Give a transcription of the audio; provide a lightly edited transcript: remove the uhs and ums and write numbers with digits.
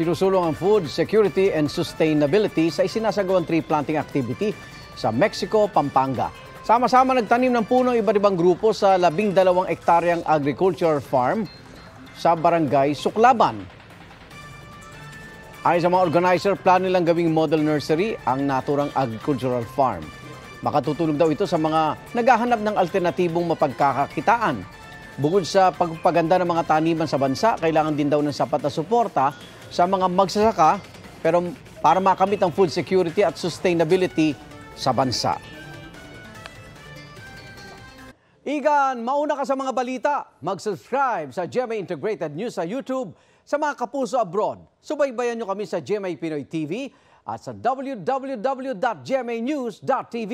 Sinusulong ang food security and sustainability sa isinasagawang tree planting activity sa Mexico, Pampanga. Sama-sama nagtanim ng puno iba't ibang grupo sa 12 ektaryang agriculture farm sa barangay Suklaban. Ayon sa mga organizer, plano nilang gawing model nursery ang naturang agricultural farm. Makatutulong daw ito sa mga naghahanap ng alternatibong mapagkakakitaan. Bukod sa pagpaganda ng mga taniman sa bansa, kailangan din daw ng sapat na suporta sa mga magsasaka pero para makamit ang food security at sustainability sa bansa. Igan, mauna ka sa mga balita. Mag-subscribe sa GMA Integrated News sa YouTube. Sa mga kapuso abroad, subaybayan nyo kami sa GMA Pinoy TV at sa www.gmanews.tv.